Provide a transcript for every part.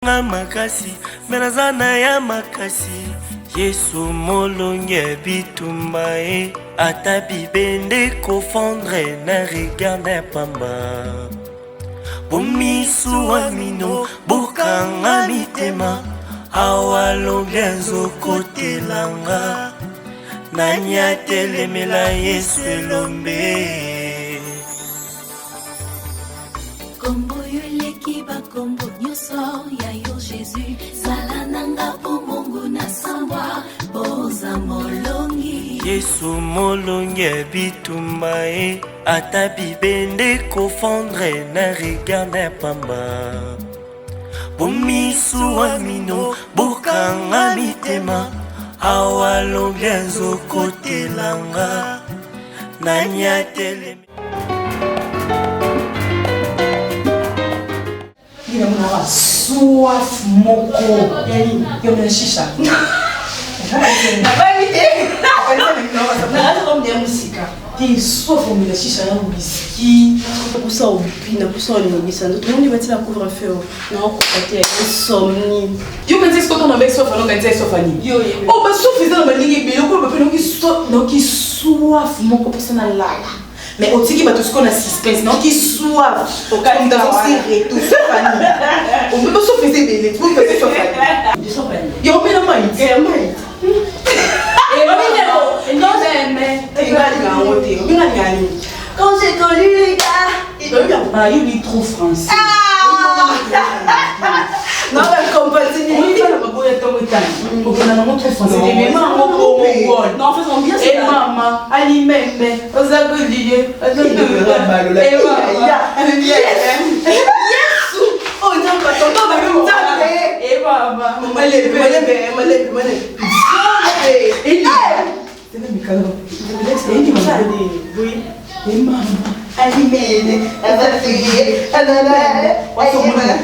nga makasi menazana ya makasi Yesu molonge bitumba e ata bibende kofondre na regard na pamba Bomisu amino bokanga mitema awa longe nzokotelanga nani atelemela Yesu elombe Kombo yo eleki bakombo nyonso ya yo Jésus zala nanga po Mungu na sambwa boza molongi Yesu molongi bitumba e ata bibende kofondre na regard na pamba Bomisu amino bokanga mitema awa longi nzokotelanga nani atelemela Il a soif moko. Il y a une chicha. N'a pas invité. N'a musique. Il soif au milieu de chicha, un whisky. Pour ça, au pina, pour ça, on est mis ça. Tout le monde va dire la couvre-feu. Non, on peut insomnie. Yo quand est-ce qu'on a avec soif, on a dit soif Annie. Yo. Oh bah soif ils ont la ligne mais on peut pas qui soif moko pour ça na la. Mais au tiki, tout ce qu'on a suspense, non qui soif. Au cas où nous avons serré tout ça, on peut pas se faire bébé, tu peux faire ça. Il y a un peu de maïs. Il y a un maïs. Quand j'ai connu les gars, il est trop français. non, mais comme pas si on est là, ma boîte est trop français. Non, faisons bien ça. Et maman, Ali même, aux agoliers, et oh, non, pas tonton, et maman, oui, et maman. Alimene, abatuye, adana,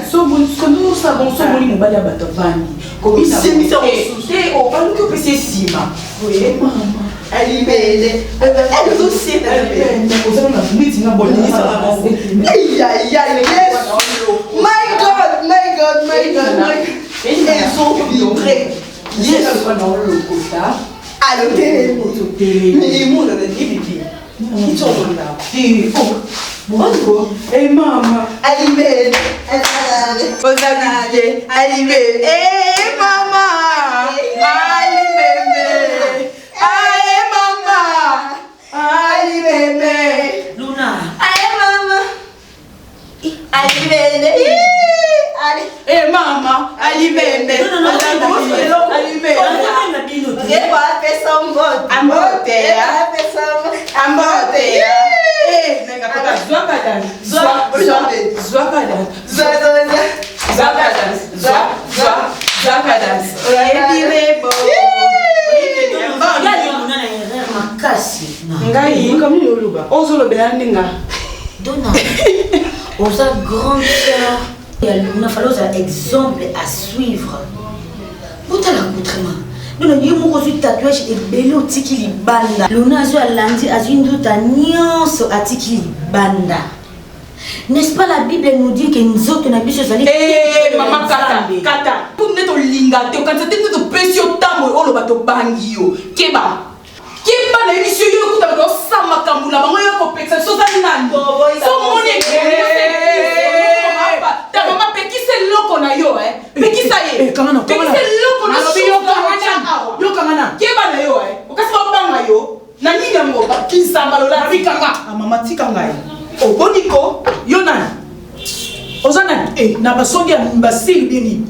so nous savons so moni mobali abato vandi comme ça c'est au pas nous que c'est sima oui maman alimene, elle aussi alimene vous avez la minute na bolini ça va aïe aïe aïe my god ils ont vibré hier le soir dans le quota à l'hôtel mais les monde dans les bibi ils sont là et oh bon et maman alimene alimene eh maman alimene Luna alimene eh maman alimene Donna, aux grandes sœurs, il a fallu un exemple à suivre. Vous avez l'encontrement. Nous avons eu un tatouage et bello tiki banda. Luna a lundi a une doute à nuance à tiki banda. N'est-ce pas la Bible nous dit que nous autres n'avons pas besoin de eh maman kata. Pour nous être lingate, quand c'était notre précieux temps, on le bateau bangio. Keba. Keba na émission yo kuta do sama kamula bango yo complexe so za nando. So moni. Ta maman pe qui c'est loko na yo pe qui ça y est. Comment non? Pe qui c'est loko na yo kamana. Keba na yo okasi ba banga yo. Na nini yango ki samba lola bikanga. Mama tika ngai. O boniko yo nana. Ozana na basongi ya mbasili bini.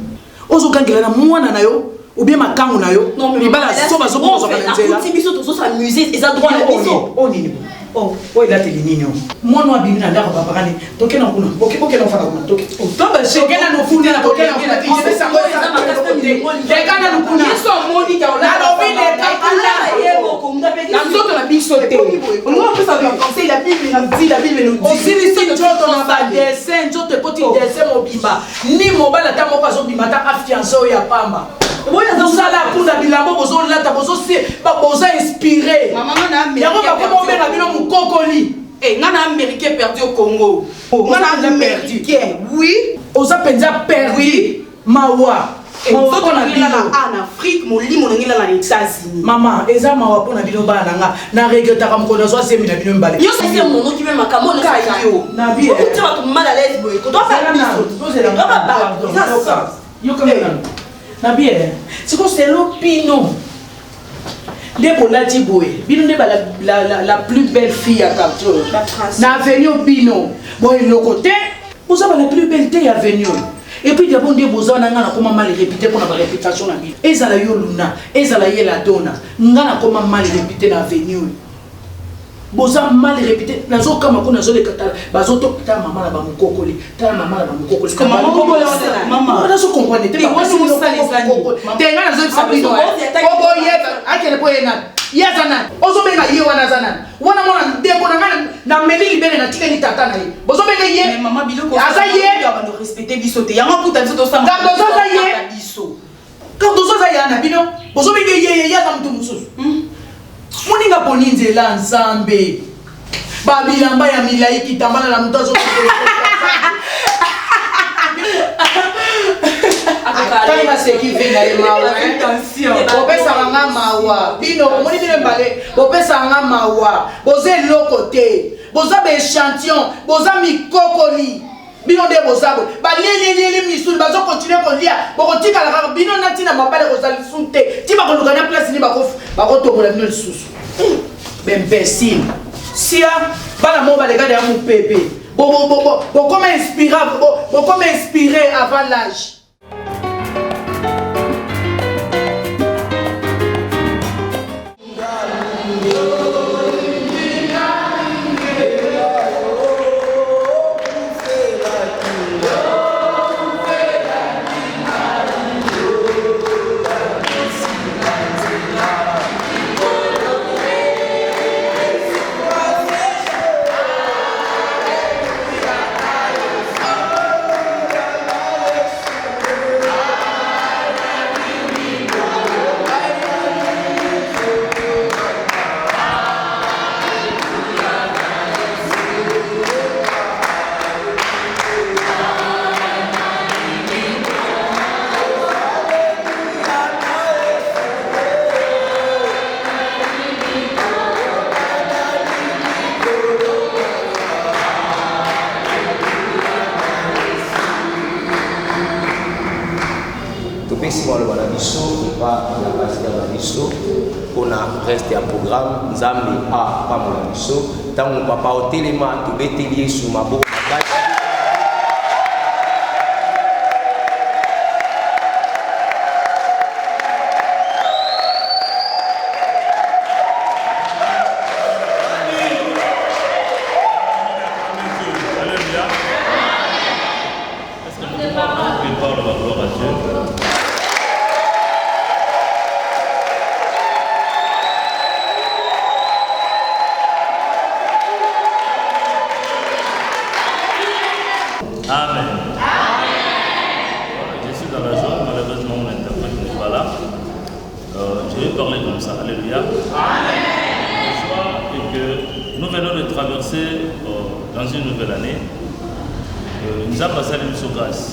Ozo kangela na mwana na yo. Ou bien ma camme na yo. Non mais bala so bazo ko zo kana nzela. Kuti biso to s'amuser et ça droit na biso. Oh nini. Oh, ila tele nini. Mwana wa bimina ndako babakane. Toke na kuna. Oke na faka kuna. Toke. Oh, toba toke na nofunda na toke na kuna. Pesa ngo eza makasta mide. Teka na nokuna. Biso moni ka ola. Na bile takula yebo kumda pe. Na zoto na biso te. On va pesa bien conseil la Bible nous dit nous dit. Osili si njoto na ba dessin, njoto poti dessin mobimba. Ni mobala ta moko azobimba ta afianzo ya pamba. Vous avez pour la bilambo, vous avez inspiré. Maman, perdu au Congo. Oui. Vous avez perdu. mawa Mawa en Afrique, mon lit, mon en États-Unis. Maman, eza mawa pour na bino ba nanga na regretta comme qu'on a soit semi na bino mbale. Yo c'est mon nom qui me m'a camon na yo. Na bi. Tu vas te mal à l'aise boy. Tu dois faire yo comme na bi. C'est quoi c'est l'opinion. Dès la Tiboé, Bino n'est pas la plus belle fille à Capture. Na avenue Bino. Bon, le côté, vous avez la plus belle thé à avenue. Et puis, d'abord, vous avez mal répété pour la réputation. Et ça la Luna, et ça la Donna. Ngana comment mal répété dans l'avenue. Vous avez mal répété. Nazo kama kuna zole katala. Bazoto ta maman la bamukokoli. Ta maman la bamukokoli. Comme maman. On a ce comprenez. T'es pas sur ça les amis. T'es ngana zole sabino. Bobo yeba. Akele po yena. Yazana. Ozobenga yewana zana. Wana mwana ndeko na meli libere na tikeni tata na ye. Bozobenga ye. Mais maman biloko. Asa ye. Tu vas respecter bisote. Yanga puta bisote ça. Quand dozoza ye. Quand dozoza ye na bino. Bozobenga ye yaza mtu mususu. Moninga poninze la nzambe. Babilamba ya milai kitambana na mutazo. Tani maseki vinga ye mawa. Bopesa nga mawa. Bino moni bino mbale. Bopesa nga mawa. Boze lokote. Boza be échantillon. Boza mikokoli. Bino de bozabo. Ba lele misul bazo continuer ko lia. Boko tika la bino nati na mabale ko sali sunte. Ti ba ko lukana place ni ba ko tobola bino susu. Imbécile. Sia bana mo ba les gars de mon bébé. Bon comment inspirer comment inspirer avant l'âge. On a resté un programme, nous avons mis à pas mal de choses. Tant qu'on va pas au téléman, tout bételier sous ma boue. Amen. Je suis dans la joie, malheureusement mon interprète n'est pas là. Je vais parler comme ça. Alléluia. La joie est que nous venons de traverser dans une nouvelle année. Nous avons passé une sur grâce.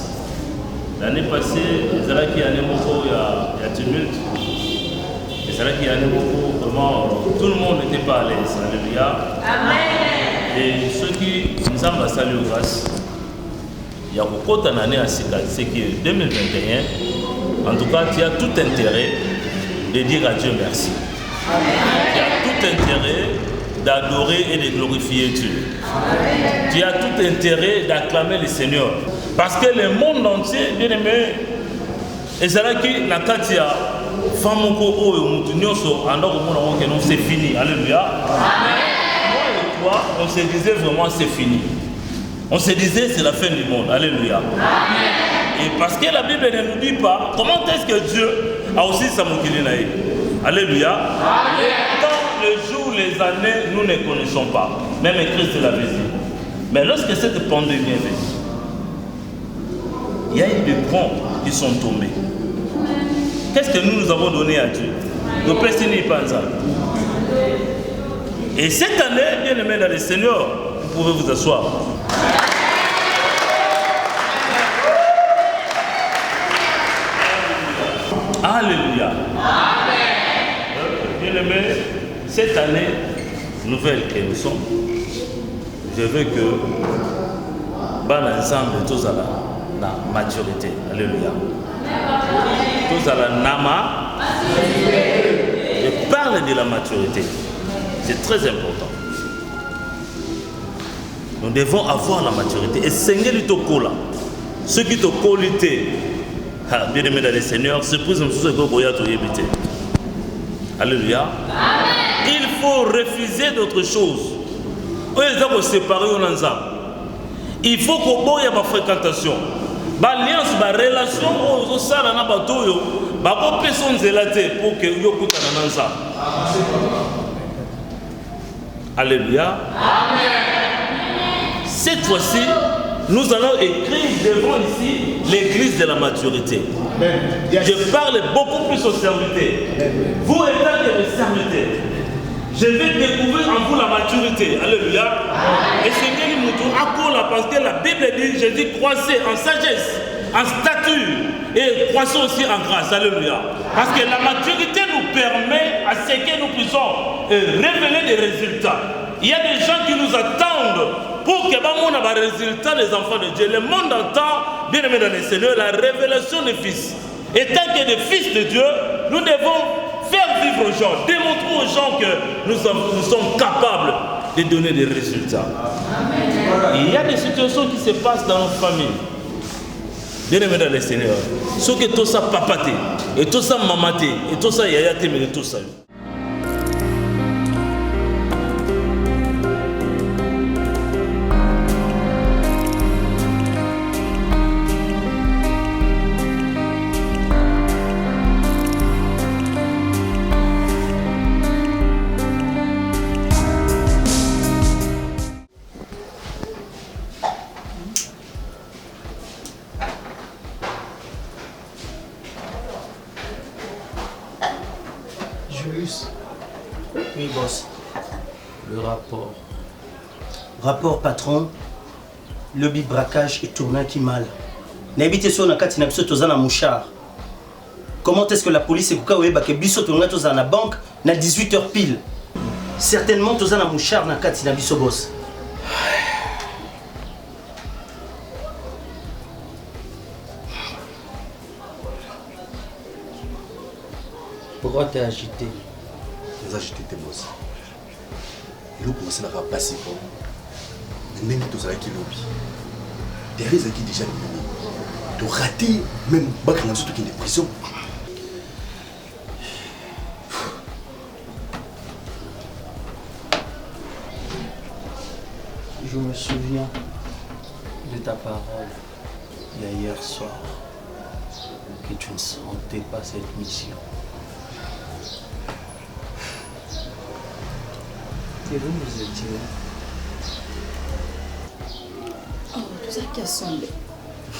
L'année passée, c'est là qu'il y a un tumulte. Et c'est là qu'il y a beaucoup, vraiment, tout le monde n'était pas à l'aise. Alléluia. Amen. Et ceux qui nous ont passé la grâce, il y a beaucoup d'années à ce c'est que 2021, en tout cas, tu as tout intérêt de dire à Dieu merci. Tu as tout intérêt d'adorer et de glorifier Dieu. Tu as tout intérêt d'acclamer le Seigneur. Parce que le monde entier, bien aimé, et c'est là que la Katia, c'est fini. Alléluia. Moi et toi, on se disait vraiment c'est fini. On se disait c'est la fin du monde. Alléluia. Amen. Et parce que la Bible ne nous dit pas comment est-ce que Dieu a aussi sa moukilinaï. Alléluia. Amen. Dans les jours, les années, nous ne connaissons pas. Même Christ l'avait dit. Mais lorsque cette pandémie est venue, il y a eu des ponts qui sont tombés. Qu'est-ce que nous avons donné à Dieu? Nous personnes pas. Et cette année, bien aimé dans le Seigneur, vous pouvez vous asseoir. Alléluia. Bien-aimés, cette année nouvelle que nous sommes, je veux que l'ensemble tous à la maturité. Alléluia. Tous à la nama. Je parle de la maturité. C'est très important. Nous devons avoir la maturité. Et Seigneur, il te colle. Ceux qui te collent, bien aimé dans le Seigneur, surprise, nous sommes tous. Alléluia. Il faut refuser d'autres choses. Il faut séparer ensemble. Il faut qu'on ait ma fréquentation. L'alliance, la relation, on s'en a pas tout. On peut s'en zélater pour que nous soyons ensemble. Alléluia. Cette fois-ci, nous allons écrire devant ici l'église de la maturité. Je parle beaucoup plus aux serviteurs. Vous étant des serviteurs, je vais découvrir en vous la maturité. Alléluia. Et Seigneur nous accola parce que la Bible dit Jésus croissait en sagesse, en stature et croissait aussi en grâce. Alléluia. Parce que la maturité nous permet à ce que nous puissions révéler des résultats. Il y a des gens qui nous attendent pour que nous ayons des résultats des enfants de Dieu. Le monde entend, bien aimé dans le Seigneur, la révélation des fils. Et tant que des fils de Dieu, nous devons faire vivre aux gens, démontrer aux gens que nous sommes capables de donner des résultats. Amen. Il y a des situations qui se passent dans nos familles. Bien aimé dans le Seigneur. Ce que tout ça papaté, et tout ça mamaté, et tout ça yayaté, mais tout ça. Oui, boss. Le rapport. Rapport, patron. Lobby braquage et tournant qui mal. N'habitez sur la carte, n'habitez pas dans la mouchard. Comment est-ce que la police est que biso tournant dans la banque na 18h pile? Certainement, tous dans la mouchard na carte, n'habitez boss. Pourquoi t'es agité? Les agité tes boss. Et nous commençons à passer pour mais même tous avec qui lobby. Derrière qui déjà de rater même bac dans surtout qui est en prison. Je me souviens de ta parole il y a hier soir que tu ne sentais pas cette mission. Et vous, vous étiez oh, tout ça qui a semblé.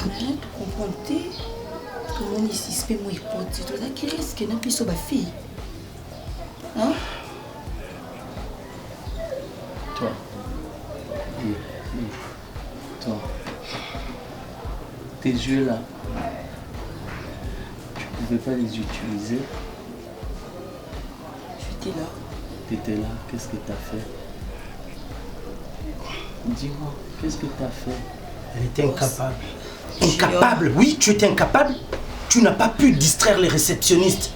Mais confronté, comment il s'y fait mon hypothèse, tout ça qui risque n'a plus sur ma fille. Hein? Toi. Toi. Tes yeux là, tu ne pouvais pas les utiliser. J'étais là. T'étais là, qu'est-ce que t'as fait? Dis-moi, qu'est-ce que t'as fait? Elle était incapable. Incapable? Oui, tu étais incapable. Tu n'as pas pu distraire les réceptionnistes.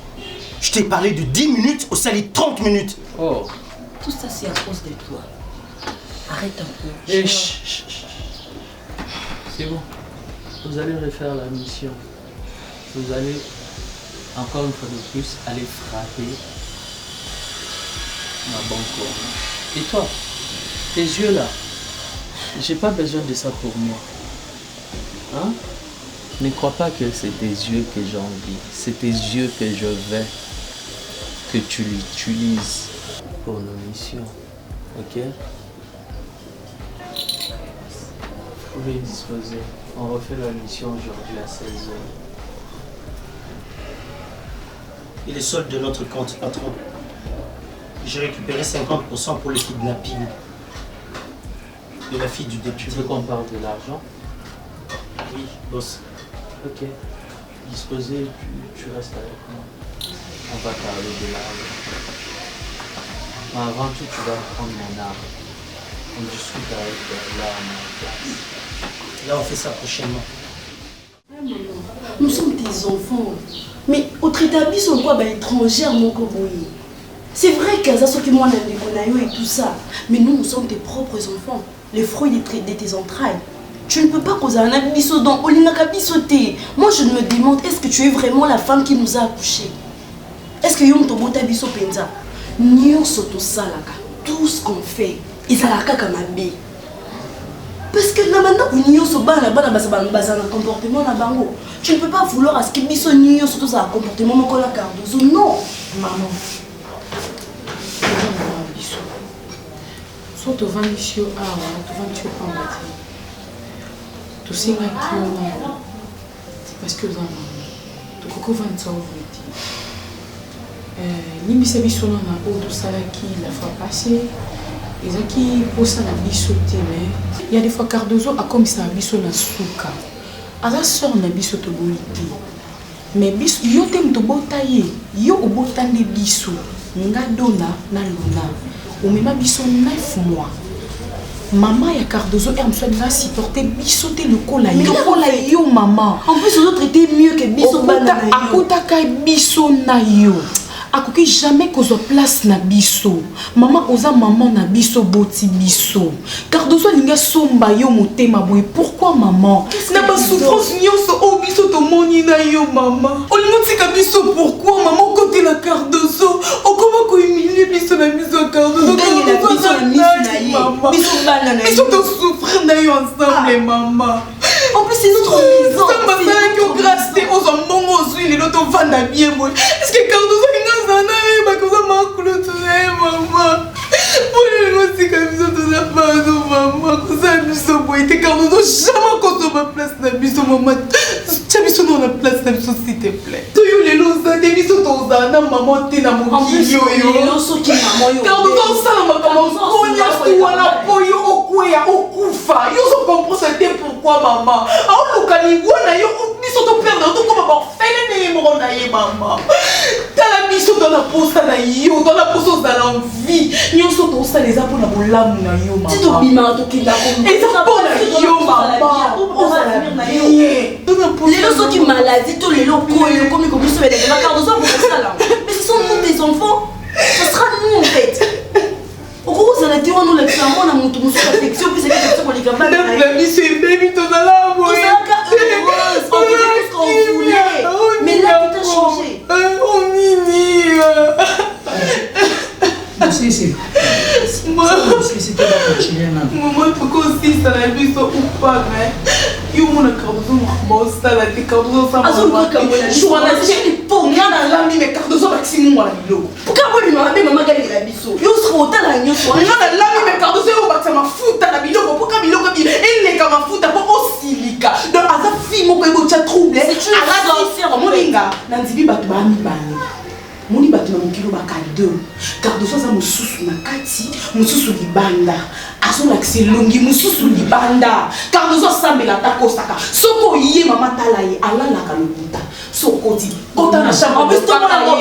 Je t'ai parlé de 10 minutes, au sali 30 minutes. Oh. Tout ça, c'est à cause de toi. Arrête un peu. Et c'est bon. Vous allez refaire la mission. Vous allez, encore une fois de plus, aller frapper ma banque. Et toi, tes yeux là, j'ai pas besoin de ça pour moi. Hein? Ne crois pas que c'est tes yeux que j'ai envie. C'est tes yeux que je veux que tu l'utilises pour nos missions. Ok? Vous pouvez disposer. On refait la mission aujourd'hui à 16h. Il est solde de notre compte, patron. J'ai récupéré 50% pour le kidnapping de la fille du député. Tu veux qu'on parle de l'argent? Oui, boss. Ok. disposé, tu restes avec moi. On va parler de l'argent. Mais avant tout, tu vas prendre mon arme. On discute avec l'arme en place. Là, on fait ça prochainement. Nous sommes tes enfants. Mais au traité sont quoi étrangère, mon coboy. C'est vrai qu'il y a ceux qui m'ont et tout ça. Mais nous sommes tes propres enfants. Les fruits de tes entrailles. Tu ne peux pas causer un abisso dans Olinakabisoté. Moi, je me demande, est-ce que tu es vraiment la femme qui nous a accouchés? Est-ce que Yom Tobo Tabiso Penza? Nous sommes tout ce qu'on fait. Ils sont là comme un bé. Parce que maintenant, nous sommes là un comportement là bango. Tu ne peux pas vouloir à ce que biso nous surtout ça comportement mon collègue Cardozo. Non, maman. So to vandisio awa to vandisio pambati to singa kiona parce que za to koko vantsa ovuti limbisa biso na o to salaki la fois passée ezaki posa na biso te mais il y a des fois Cardozo a comme ça biso na suka aza sœur na biso to boliti mais biso yo te mto botaye yo obotande biso nga dona na luna au même biso 9 mois. Maman ya Cardozo et Amsoa n'a supporté bisoter le cola yo maman. En plus les autres étaient mieux que biso bana yo. Akutaka biso na yo. Akoki jamais kozo place na biso. Maman oza maman na biso boti biso. Cardozo linga somba yo motema boy. Pourquoi maman? Na ba souffrance nyonso o biso to moni na yo maman. Olingo tika biso pourquoi maman côté la Cardozo? O comment ko humilier biso na biso Cardozo? Biso bana na yo. Biso to souffrir na yo ensemble maman. En plus c'est notre maison. Ça m'a fait que grâce aux hommes aux huiles et l'autre vend bien moi. Est-ce que Cardozo est dans un ba ko za makulu tunaye maman. Pour le aussi comme ça tout ça pas maman. Ko za biso boy te Cardozo jamais ko so ma place na biso maman. Tu biso dans la place na biso s'il te plaît. To yo le lo za de biso to za na maman te na mokili yo yo. Le so ki maman yo. Cardozo ça na maman ko nya wana poyo okweya okufa. Yo so comprendre c'était pourquoi maman. Ah lokali wana yo biso to perdre to ko ba fele ne mo na ye maman. Tala biso dans la poste na yo, dans la poste dans l'envie. Nyo so to ça les apôtres na bolamu na yo maman. Si to bima to ki la ko. Et ça pour na yo maman. On va la venir na yo. Les gens qui maladie tous les locaux comme ils commencent à les Cardozo pour ça là. Mais ce sont nous des enfants. Ce sera nous en fait. Au gros ça a été on nous l'examen on a monté nous sur affection puis c'est quelque chose qu'on les capable. La vie c'est baby to dans la boy. On faisait tout ce qu'on voulait. Mais là tout a changé. Oh Nini. Si. Moi, c'était pas continuer là. Maman, pourquoi aussi ça l'a vu ça ou pas, hein? Yo, mon Cardozo, moi, ça l'a fait Cardozo, ça m'a fait. Je suis en Algérie, pour rien à l'ami, mais Cardozo, maximum, moi, la bilo. Pourquoi vous lui m'avez maman gagné la biso? Yo, sera au talent, yo, soit. Rien à l'ami, mais Cardozo, ça m'a foutu à la bilo. Pourquoi bilo, comme il est, il m'a foutu à pas aussi lika. Donc, à sa fille, mon père, tu as troublé. C'est une sorcière, mon linga. Nanzibi, batu, ba, mi, ba, moni bato na mokilo baka 2 Cardozo aza mosusu na kati mosusu libanda azolakisa elongi mosusu libanda Cardozo asambela takosaka soko ye mama tala ye alalaka lokuta sokoti kota na chambre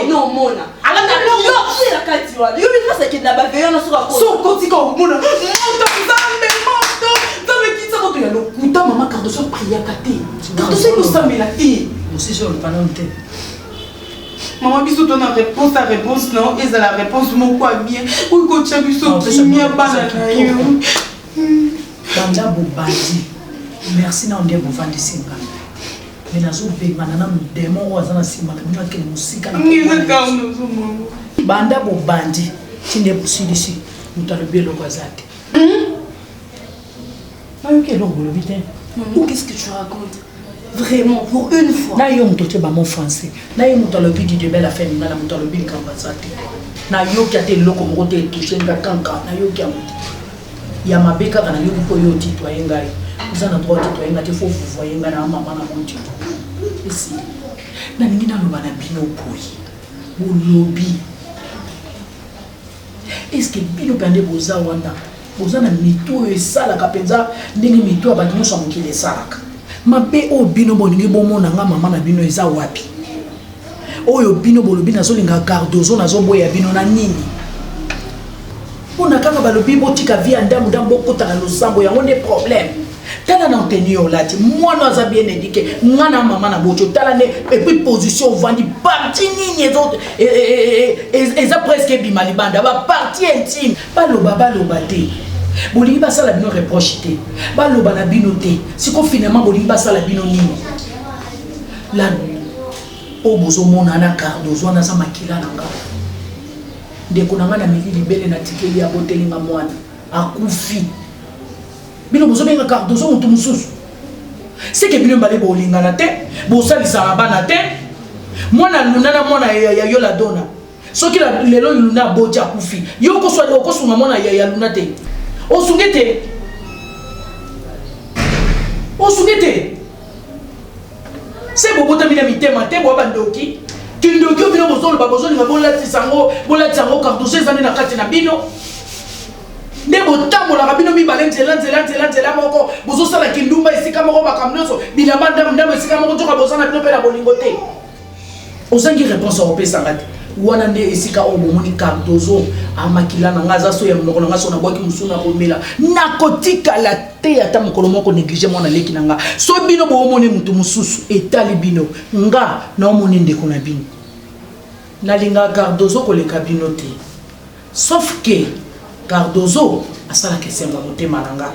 non mona alaka yo la kati wa yo mi pasa ke na ba veyo na sokoti ko mona moto nzambe kitsa koto ya lokuta mama Cardozo priaka te Cardozo ekosambela te mosusu oyo panam te. Maman biso ton réponse à réponse non et la réponse mon quoi bien ou ko tcha biso kimia bana na yo banda bo bandi merci na ndé bo vandi singa mais nazo be manana mu démon wazana simba na bino akele musika na banda bo bandi tinde busilisi mutalobe lokazate ayo ke lo bolo bitin qu'est-ce que tu racontes? Vraiment, pour une fois. Na yo mtote ba mon français. Na yo mutalobi di de belle affaire na mutalobi nkambazate. Na yo ki ate loko moko te toucher nga kanka na yo ki amuti. Ya mabeka kana yo ko yo titwa yengai. Uza na droit titwa yenga te faut vous voyez nga na mama na monti. Ici. Na ningi na loba na bino poyi. Bolobi. Est-ce que bino pende boza wanda? Boza na mito e sala ka penza ndenge mito abati no sa mokile salaka. mabe oyo bino bolingi bomonanga mama na bino eza wapi oyo bino bolobi nazolinga Cardozo nazoboya bino na nini mpona kaka balobi botika vi ya ndambu bokota na losambo yango nde problème tala na nteni oyo lati mwana aza bien éduqué nga na mama na bocho tala nde epuis position ovandi parti nini eza presque ebima libanda baparti intime baloba te bolingi basala bino reproche te baloba na bino te siko finalement bolingi basala bino nini la oyo bozomona na Cardozo wana aza makila na nga ndeko na nga na mili libele na tikeli ya botelinga mwana akufi bino bozobenga Cardozo motu mosusu seke bino mbale bolingana te bosalisaka bana te mwana luna na mwana ya yo la dona soki lelo luna aboti akufi yo okosunga mwana ya luna te osunge te se bobotami na mitema te boya bandoki kindoki o bino bozoloba bozolinga bolatisa yango Cardozo ezani na kati na bino nde botambolaka bino mibale nzela moko bozosala kindumba esika moko makambo nyonso bilamba ndambo esika moko nzoka bozana bino mpe na bolingo te ozangi réponse akopesanga te wana nde esika oyo bomoni Cardozo amakila na nga aza so ya monoko na nga so nabwaki mosu na komela nakotikala te ata mokolo moko néglige mwana leki na nga so bino boomoni motu mosusu etali bino nga naomoni ndeko na bino nalinga Cardozo koleka bino te sauf que Cardozo asalaka esengo motema na nga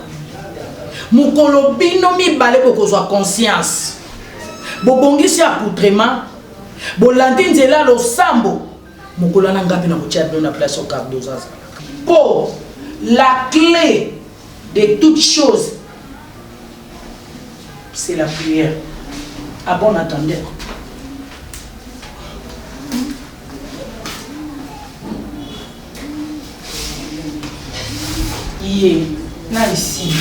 mokolo bino mibale bokozwa conscience bobongisi accoutrement bolandi nzela losambo mokolo na ngapi na kotia bino na place au Cardozo po la clé de toute chose c'est la prière à bon entendeur. Iye na ici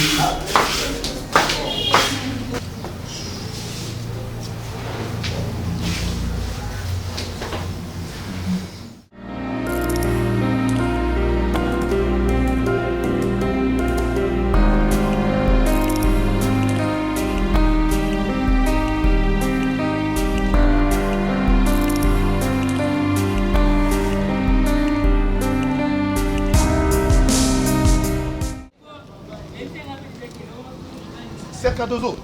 Cardozo.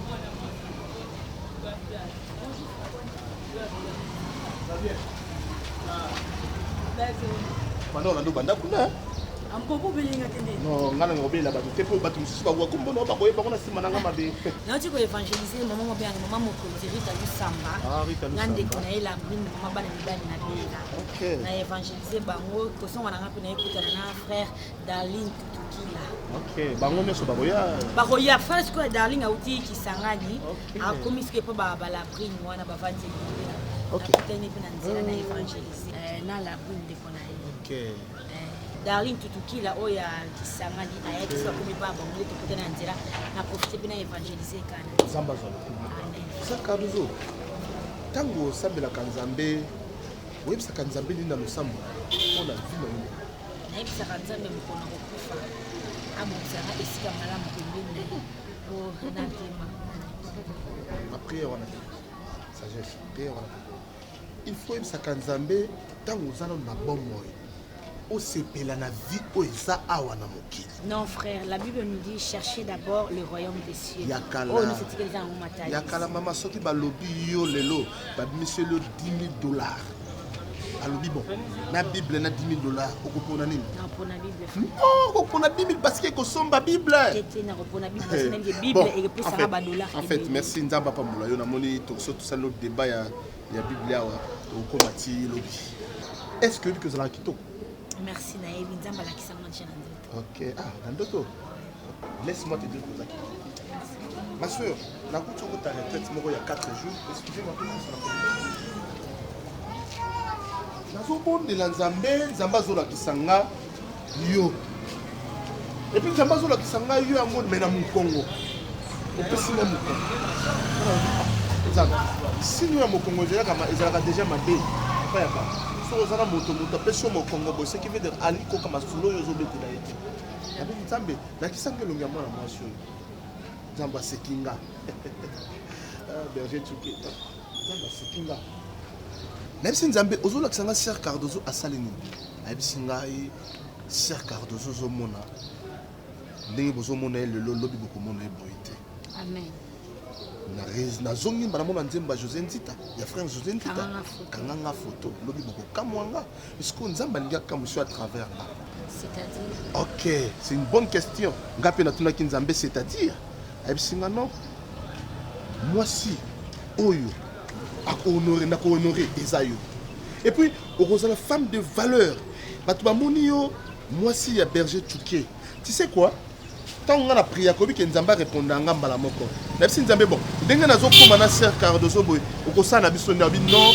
Pendant on a banda kuna. Ampopo belinga tende. Non, ngana ngobela ba te po ba tu mususu ba wa kumbono ba ko na sima nanga mabe. Na ti ko évangéliser maman mo bien maman mo ko Rita Lusamba. Ngande ko na ela mini maman bana mibali na bela. OK. Na évangéliser bango ko songa na ngapi na écoute na frère Darling Tutukila. OK, bango nyoso ba koya. Ba koya first ko Darling auti kisangani. A komiske po ba la prime wana ba vandi. OK. Tene pina nzela na évangéliser. Na la prime de ko na. OK. Darling Tutukila oya kisangani na yaki sa kumi baba mwile tukutana nzela na profiter pina évangéliser kana. Zamba zolo. Ça Cardozo. Tango sambela kanzambe. Websa kanzambe linda losambo. Ona vino ile. Na yebsa kanzambe mkono kokufa. Abo tsara esika malamu pembeni na o na tema. Ma prière wana. Sagesse. Prière wana. Il faut yebsa kanzambe tango zana na bomboy. Non frère, la Bible nous dit cherchez d'abord le royaume des cieux. Yakala mama soki balobi yo lelo, ba monsieur le $10,000. Alobi bon, na Bible na $10,000 okopona nini? Na pona Bible. Non, okopona 10,000 parce que kosomba Bible. J'étais na pona Bible parce que Bible et plus ça ba dollars. En fait, merci nzamba pa mula yo na moni to so tout ça le débat ya Bible ya to komati lobi. Est-ce que vous avez quitté? Merci Naïbi, Nzamba la kisama tchana ndoto. OK. Ah, Nandoto. Laisse-moi te dire que ça. Ma soeur, la couture de ta retraite moko il y a 4 jours. Excusez-moi pour ça. Nazo bon de Nzambe, Nzamba zo la kisanga yo. Et puis Nzamba zo la kisanga yo en mode mena mu Congo. Au pesi na mu Congo. Nzamba. Si nous am Congo déjà madé. Pas ya pas. So ozana moto apeso mo Congo bo ce qui veut dire ali ko kama sulo yo zo betela yete abi Nzambe na kisanga longa mwana mwasho Nzamba sekinga berger Tchouké. C'est Kinga. Même si Nzambe, Ozola Xanga Ser Cardozo a salini. Abisinga Ser Cardozo Zomona. Ndenge bozomona le lobby beaucoup mona boité. Amen. Na zongi banamona Nzemba José Ntita. Ya frère José Ntita. Kanganga photo. Lobby beaucoup kamwanga. Est-ce qu'on Nzamba Ndia Kamusho à travers là? C'est-à-dire? Ok, c'est une bonne question. Ngapé na tuna Kinzambe, c'est-à-dire? Abisinga non. Moi si Oyo a honoré Esayo. Et puis, on a la femme de valeur. Moi si il y a berger Tchouké. Tu sais quoi? Tant on a prié à Kobi que Nzamba répondait à Ngamba Moko. Même si Nzambe bon, dès que nous avons commencé à faire Cardozo boy, on a na biso na non,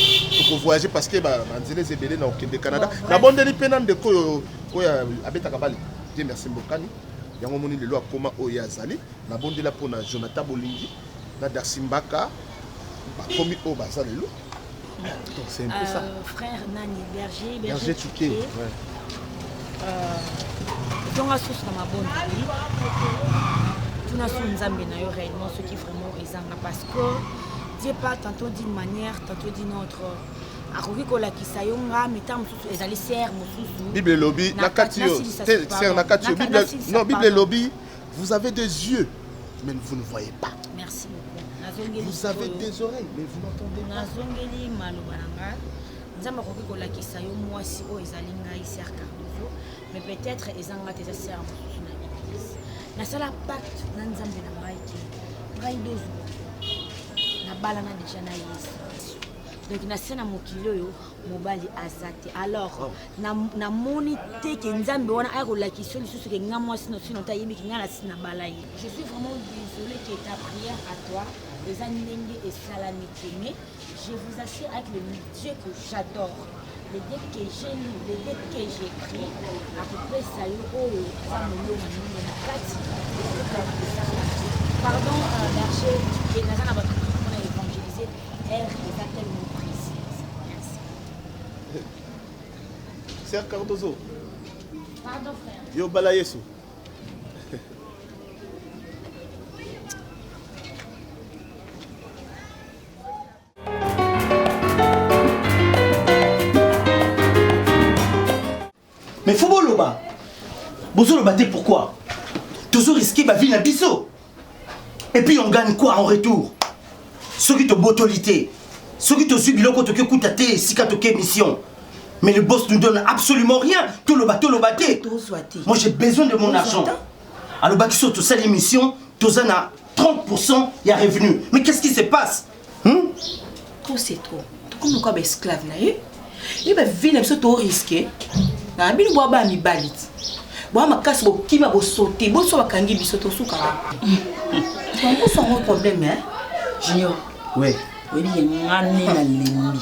pour voyager parce que bah Manzele Zebele na au Canada. La bonne de l'ipénan de ko abeta kabali. Dieu merci Mbokani. Yango moni le loi comment oya zali. La bonne de la pour na Jonathan Bolingi, na Darsimbaka, ba komi o bazalelo. Donc c'est un peu ça. Frère Nani berger Tchouké. Ouais. Donc à source dans ma bonne vie. Tout n'a son Nzambe na yo réellement ce qui vraiment est en parce que Dieu pas tantôt d'une manière, tantôt d'une autre. Akoki kola kisayonga mitam susu ezali ser mususu. Bible lobby na katio. C'est na katio. Bible non Bible lobby. Vous avez des yeux mais vous ne voyez pas. Merci beaucoup. Vous avez des oreilles mais vous n'entendez pas. Nazongeli malobananga. Nzamba akoki kola kisayo mwasi o ezali ngai ser Cardozo mais peut-être ezanga tes ser mususu na l'église. Na sala pacte na Nzambe na ngai ki ngai dozo. Na bala na déjà na Yesu. Donc na sena mokili oyo mobali azate alors na moni te ke Nzambe wana akolakisa lisusu ke nga mwasi sino ta yebi ki nga na sina bala ye. Je suis vraiment désolée que ta prière à toi les anilenge et salamité mais je vous assure avec le Dieu que j'adore les deux que j'ai lu les deux que j'ai écrit à peu près ça y oyo za moyo manini na kati pardon berger qui na na bato on a évangélisé elle est tellement précise. Merci. Ser Cardozo. Pardon frère. Yo bala Yesu. Mais faut bon loba. Bozo le batté pourquoi? Toujours risquer ma vie na biso. Et puis on gagne quoi en retour? Ceux qui te botolité, ceux qui te suivent biloko te kutaté, sika te mission. Mais le boss nous donne absolument rien. Tout le batté. Moi j'ai besoin de mon argent. Alors bah qui sont tous ces émissions, tous en a 30% y a revenu. Mais qu'est-ce qui se passe? Trop c'est trop. Comme nous comme esclave là, il va venir sur tout risqué. Na bino boa ba mi balit. Boa makasi bo kima bo sauter, bo so bakangi biso to suka. On peut sans problème hein. Junior. Ouais. Oui, il y a ngane na lembi.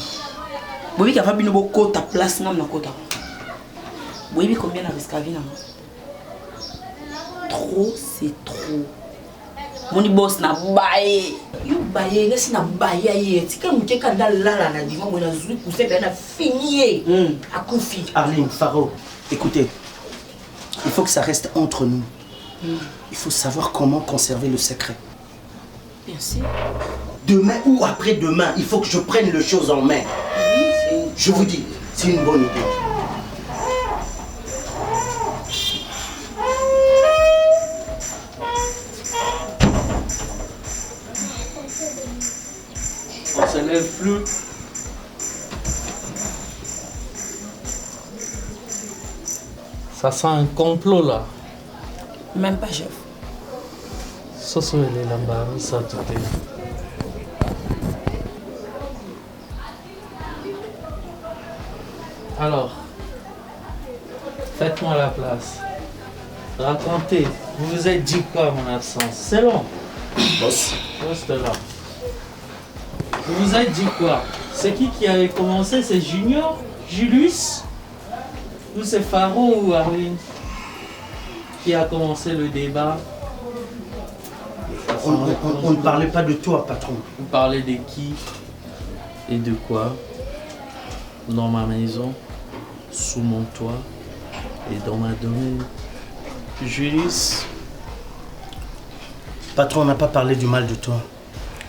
Bobi ka fa bino bo kota place na kota. Bobi combien na risque vie na moi? Trop c'est trop. Moni boss na baye. Yo baye ngasi na baye ye. Tika mukeka ndala na dima mo na zulu pousser ben na fini. A confi. Arline Faro, écoutez. Il faut que ça reste entre nous. Il faut savoir comment conserver le secret. Bien sûr. Demain ou après-demain, il faut que je prenne les choses en main. Je vous dis, c'est une bonne idée. On se lève plus. Ça sent un complot là. Même pas chef. Soso elle est là-bas, ça tout est. Alors, faites-moi la place. Racontez, vous vous êtes dit quoi à mon absence? C'est long. Boss. Reste là. Vous vous êtes dit quoi? C'est qui avait commencé? C'est Junior? Julius? Ou c'est Faro ou Arline qui a commencé le débat? On ne parlait pas de toi, patron. Vous parlez de qui et de quoi? Dans ma maison, sous mon toit et dans ma domaine. Julius? Patron, on n'a pas parlé du mal de toi.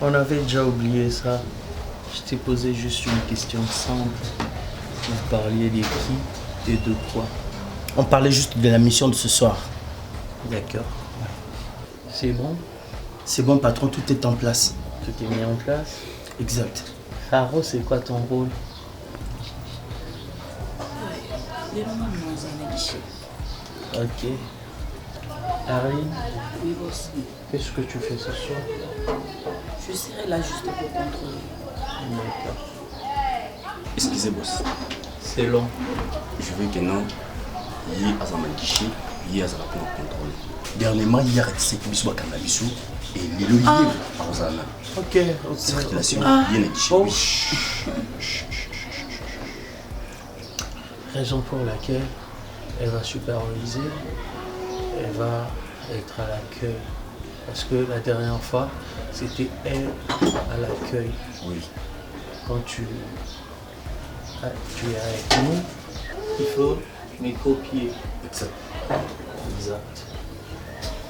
On avait déjà oublié ça. Je t'ai posé juste une question simple. Vous parliez de qui et de quoi? On parlait juste de la mission de ce soir. D'accord. C'est bon? C'est bon, patron, tout est en place. Tout est mis en place? Exact. Faro, c'est quoi ton rôle? Ok. Harry, Oui, boss. qu'est-ce que tu fais ce soir? Je serai là juste pour contrôler. D'accord. Excusez, boss. C'est long. Je veux que non, il y ait un guichet, il y ait un contrôle. Dernièrement, il y a un bisou à Cannabisou et Lilo Lié à Osana. Ok. Circulation, il y a un guichet. Oh. Raison pour laquelle elle va superviser, elle va être à l'accueil. Parce que la dernière fois, c'était elle à l'accueil. Oui. Quand tu es avec nous, il faut me copier. Exact. Exact.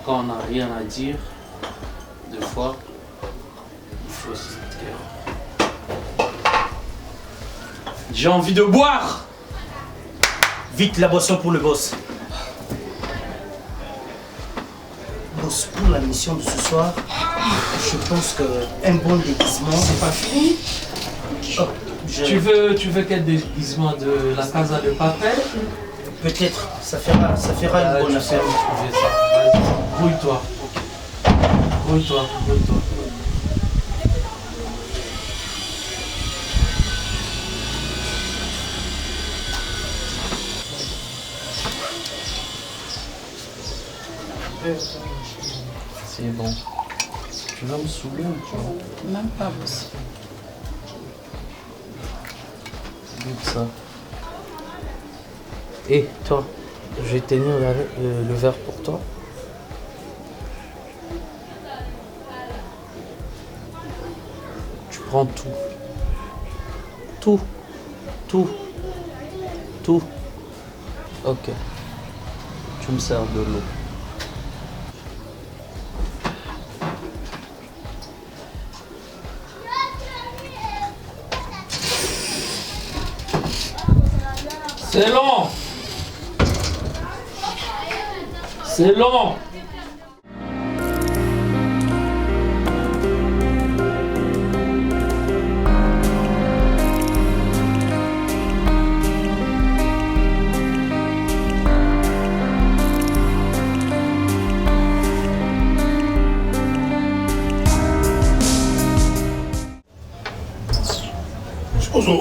Quand on n'a rien à dire, deux fois, il faut se taire. J'ai envie de boire! Vite la boisson pour le boss. Boss, pour la mission de ce soir, je pense qu'un bon déguisement... C'est pas fini? Oh, Tu veux quel déguisement de la Casa de Papel? Peut-être, ça fera une bonne affaire. Trouver ça. Vas-y, grouille-toi. Grouille-toi. C'est bon. Tu vas me saouler ou quoi? Même pas, boss. Goûte ça. Et toi, je vais tenir le verre pour toi. Tu prends tout. Tout. Ok. Tu me sers de l'eau. C'est long. C'est long.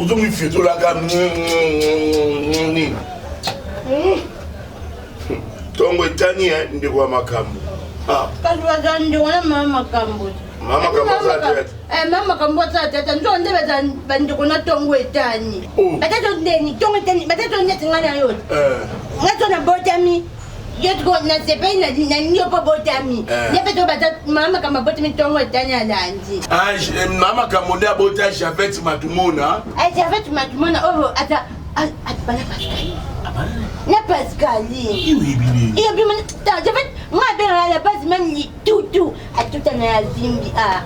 uzongifetolaka nini ntongo etani ndeko ya makambo kasi bazali ndeko na mama makambo mama makambo aza tete mama makambo aza tete nzo nde bandeko na ntongo etani batato ndeni ntongo etani batato neti nga na yo nga to na botami yotiko na sepei na niyo po botami nepeto mama makambo botami ntongo etani alandi mama makambo nde abota Javette Matumona Javette Matumona oyo ata bana Pascaline na Pascaline iyo bima Javette nga bera la base même ni tout atuta na yazimbi nga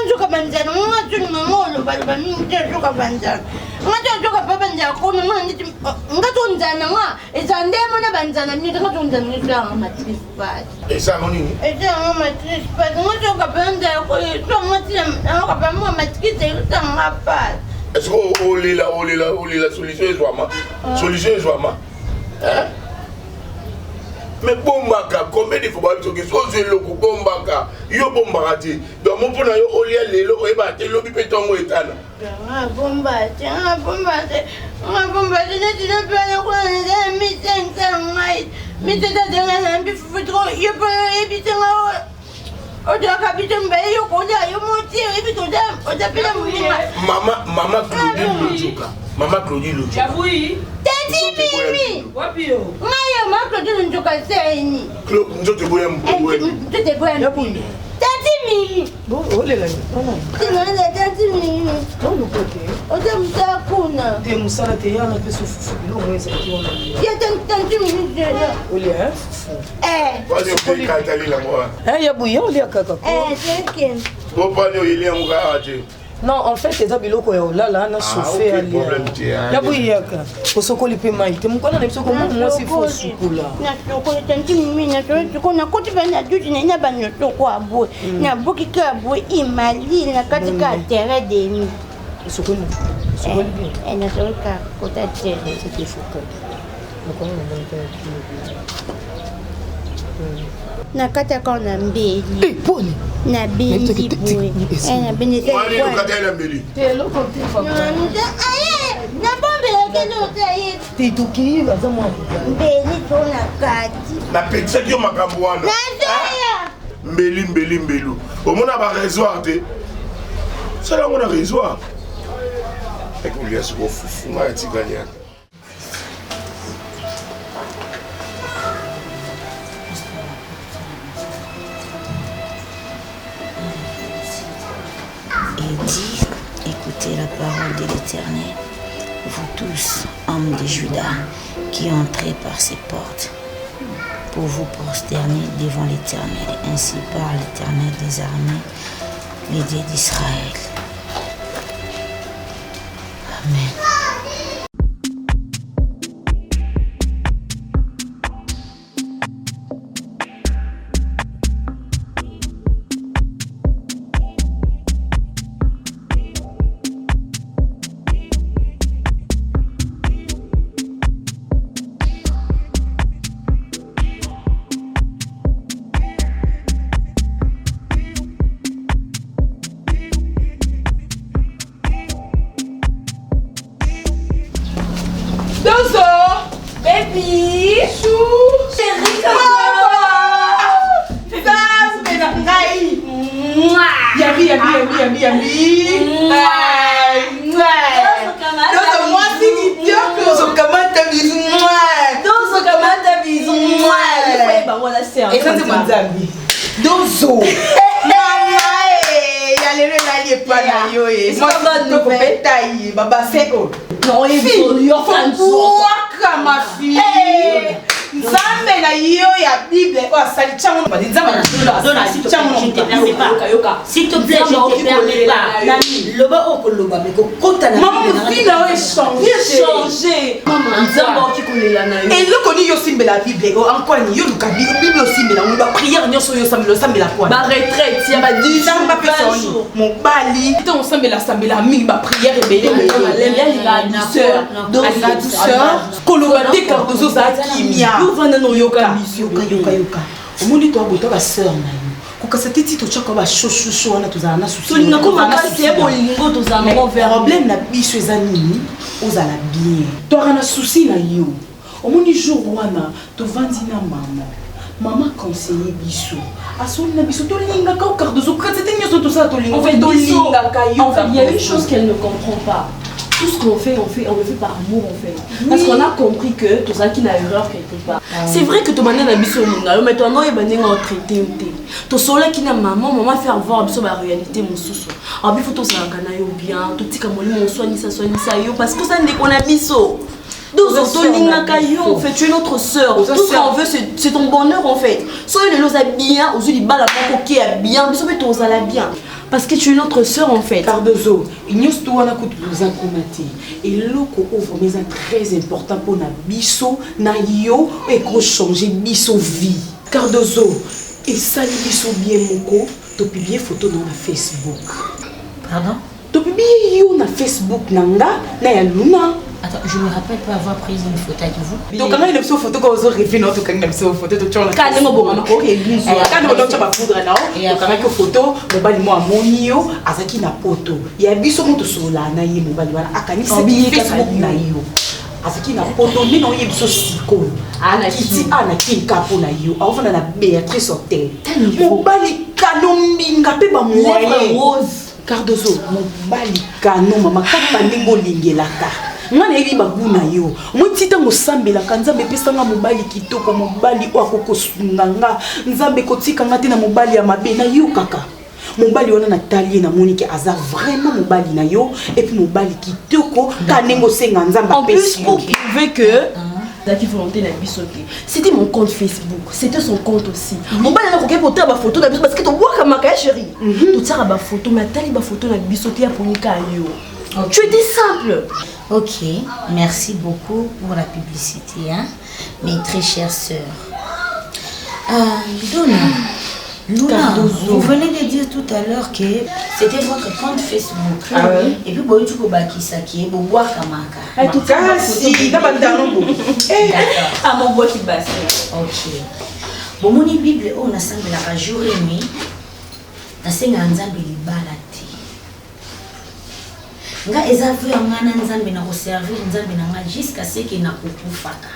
nzoka banzana nga tuni ngolo bala nzoka banzana nga nzoka papa nza kono nga nditi nga tonzana nga ezandemo na banzana mnyita nga tonzana nga matrice pas esa nini nga matrice pas nga nzoka banza ko to nga tina nga papa mo matrice nga pas est-ce que olela solution ezwama mais bombaka combien de fois babisoki sozo eloko bombaka yo bombaka te donc mo mpona yo olia lelo oyeba te lobi mpe ntongo etana bomba te neti napana kuna misensa ngai misetatengana mbifufutro yo mpo oyebisenga otoka bito mbaye yo kolia yo moti oyebita otapela molima mama Claudine Lojoka Javui tati mimi wapi yo ngayo mama Claudine Lojoka seni nzote boya mpuni tati mimi olela tinole tati mimi ota mtakuna te musala te yana pe sufufu bilongo ezalaki wana ya tati mimi jela olia fufu yabuya olia kaka thank you Opani oyeli yango kaka te. Non, en fait, eza biloko ya olala na chauffer alia. Ya buyaka. Osokoli pe mai. Te mukona na biso ko moi si fo sukula. Na sokoli tanti mimi na sokoli na koti bana duti na banyo toko abo. Na boki ka abo imali na katika terrain de mi. Sokoli. Sokoli bien. Na sokoli ka kota terrain. C'était fou. Mukona na monta. Na kata ka na mbeli. Eh, poni. Na bindi boy. Na bindi te. Wali no kata na mbeli. Te lo konti fa. Na bombe la kelo te. Te toki baza mwa. Mbeli to na kati. Na petsa ki yo makambo wana. Na zoya. Mbeli. Omona ba résoir te. Sala ngona résoir. Ekulia siko fufu ma tikanya. Et dit, écoutez la parole de l'Éternel, vous tous, hommes de Juda, qui entrez par ces portes, pour vous prosterner devant l'Éternel. Ainsi parle l'Éternel des armées, le Dieu d'Israël. Amen. Dozo. Baba Seko. Non, il faut ma fille. Nzambe na yo ya Bible o asali chango ba nzambe na dona si chango je te permets pas. S'il te plaît, je te permets pas. Nani, loba o ko loba me ko kota na. Maman fille na o changer. Maman nzambe o ki kolela na yo. Et le koni yo simbela Bible o ankwani yo luka Bible o simbela on ba prière nyoso yo sambela kwa. Ba retraite ya ba 10 ans ba personne. Mon bali, on sambela mingi ba prière ebele la douceur. Koloba te Cardozo za kimia. Vanda no yoka omoni to abota ba sœur na yo kokasa teti to chaka ba shosho wana tozana na souci tolinga ko makasi ya bolingo tozana mo vers problème na biso eza nini ozala bien to ana souci na yo omoni jour wana tovandi na mama conseiller biso asoni na biso tolinga ka Cardozo kratete nyoso to ça tolinga en fait tolinga ka yo il y a une chose qu'elle ne comprend pas. Tout ce qu'on fait, on le fait par amour, en fait. Oui. Parce qu'on a compris que tout ça qui n'a erreur quelque part. C'est vrai que tu m'as dit que mais toi, non, il y a un traité. Tu soleil qui n'a maman fait avoir la réalité, mon sous. En plus, il faut que tu bien, tout petit comme on soigne ça, parce que ça n'est qu'on a mis ça. En fait, tu es notre soeur. Tout ce qu'on veut, c'est ton bonheur en fait. Soyez les losa bien, aux yeux du bal à qui est bien, mais soyez tous à la bien. Parce que tu es notre soeur en fait. Cardozo, il y a tout un coup de et loko ouvre mais c'est très important pour na biso na yo et qu'on changer biso vie. Cardozo, et ça biso bien moko, to publier photo dans la Facebook. Pardon? To publier yo na Facebook nanga na ya Luna. Attends, je me rappelle pas avoir pris une photo avec vous. Donc quand il y a une photo quand vous rêvez non, quand il y a une photo tu as quand il y a une église quand on a pas poudre là et quand il y a photo mobali moi monio azaki na poto ya biso moto sola na ye mobali wana akani Facebook na yo azaki na poto mais non yebiso siko ana kiti ana kinka po na yo avona na Béatrice Hotel mobali kanombinga pe ba moyen rose Cardozo mobali kano mama kapa ndingo lingelaka ngana ebi baguna yo motita mosambela kanzambe pesanga mobali kitoko mobali okoko sunganga nzambe kotika ngati na mobali ya mabe na yo kaka mobali wana na tali na monike aza vraiment mobali na yo et puis mobali kitoko kanengo senga nzamba en plus pour prouver que C'était mon compte Facebook, c'était son compte aussi. Mon père a fait ma photo parce que tu vois ma chérie. Tu as ma photo, mais tu as ma photo na bisoté pour tu étais simple. Ok, merci beaucoup pour la publicité, hein, mes très chères sœurs. Luna, vous venez de dire tout à l'heure que c'était votre compte Facebook. Ah ouais. Et puis, vous avez dit que vous avez en tout cas, si, t'as pas de talent. Ah, mon bois qui basse. Ok. Bon, mon Bible, on a semblé la jour et nuit. On a semblé la balade. Nga ezavu ya mwana nzambe na servir nzambe na nga jusqu'à ce que na kokufaka.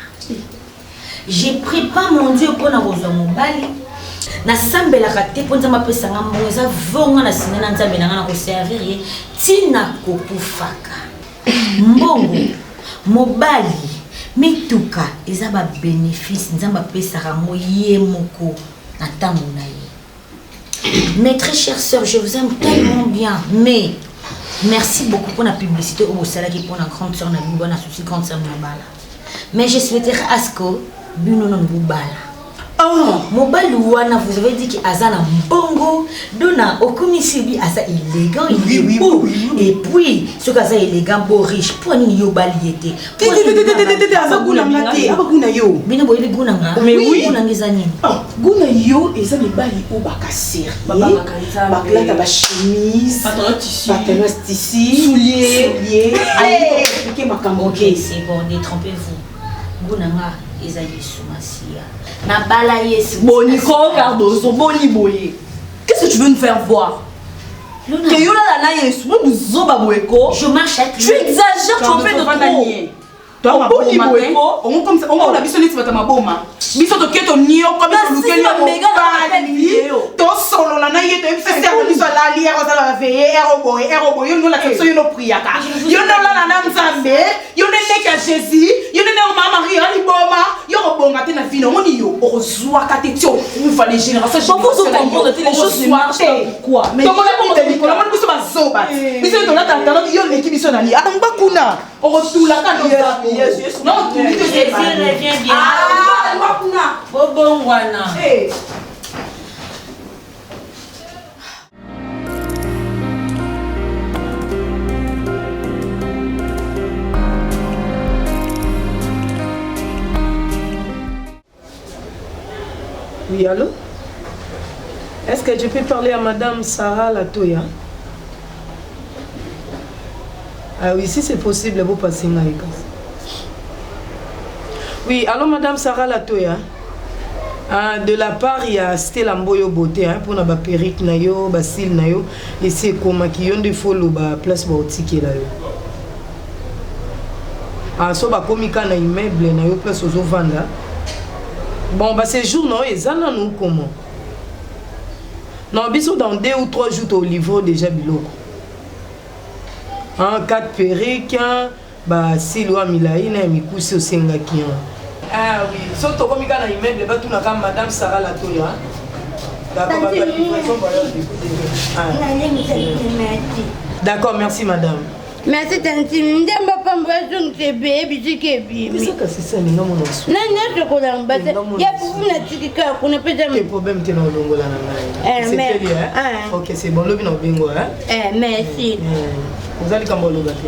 J'ai pris pas mon Dieu pour na kozwa mobali. Na sambela kate pour nzamba pesa nga mweza vonga na sinena nzambe na nga na koservir ye tina kokufaka. Mbongo mobali mituka eza ba bénéfice nzamba pesa ka moye moko na tambo na ye. Mes très chères sœurs, je vous aime tellement bien, mais merci beaucoup pour la publicité au salaire qui pour la grande sœur na bonne souci grande sœur na bala. Mais je souhaiterais asko buno non bala. Oh, mobile wana vous avez dit que azana mbongo dona okomisibi asa élégant il est beau et puis ce kaza élégant beau riche pour ni yo baliete. Abaguna ngate abaguna yo. Bino boye guna nga. Mais oui. Guna ngizani. Oh, guna yo eza mibali o bakasir. Baba makanza. Baklata ba chemise. Pantalon tissu. Souliers. Allez, expliquez ma cambo. Ok, c'est bon, détrompez-vous. Guna nga ezali sumasia. Na bala yesu. Bonico Cardozo, boni boye. Qu'est-ce que tu veux nous faire voir? Je marche avec lui. Tu exagères, tu en fais de trop. Toi, ma bonne boyko, on comme ça, on a besoin de faire ma bomba. Biso to keto nio comme ça, nous quel yo. To solo la na yeto, c'est ça, on soit là hier, on va veiller, aéroboy, yo no la question yo no priaka. Yo no la na nzambe, yo ne neka Jésus, yo ne mama Maria li boma, yo robonga te na vino, on yo, on reçoit katetio, on va les générations. Vous comprendre les choses marchent pourquoi? Mais comment on te dit qu'on a biso ba zoba. Biso to la tantana yo l'équipe biso na li. Atamba kuna, on retourne la tantana. Non, tu dis que c'est reviens bien. Ah, bon wana. Oui, allô? Est-ce que je peux parler à Madame Sarah Latoya? Ah oui, si c'est possible, vous passez là. Oui, allô Madame Sarah Latoya. De la part, il y a Stella Mboyo Beauté pour na ba perruque na yo, ba style na yo, et c'est comme qui yon de follow ba place ba otiki là yo. Ah so ba komika na immeuble na yo place ozo vanda. Bon bah ces jours non, ils en nous comment? Non, biso dans 2 ou 3 jours au livre déjà biloko. En 4 perruques, bah si loi milaïna mikusi osenga ki. Ah oui, surtout comme il y a un immeuble, tout na comme Madame Sarah Latoya. D'accord, merci Madame. Merci tanti, ndemba pamba zonke baby zikebi. Mais ça c'est ça ninga mon osu. Nana to ko lambata. Ya fufu na tikika kuna pesa. Quel problème tu na longola na ngai. C'est bien hein. OK, c'est bon, lobi na bingo hein. Merci. Vous allez comme loga te.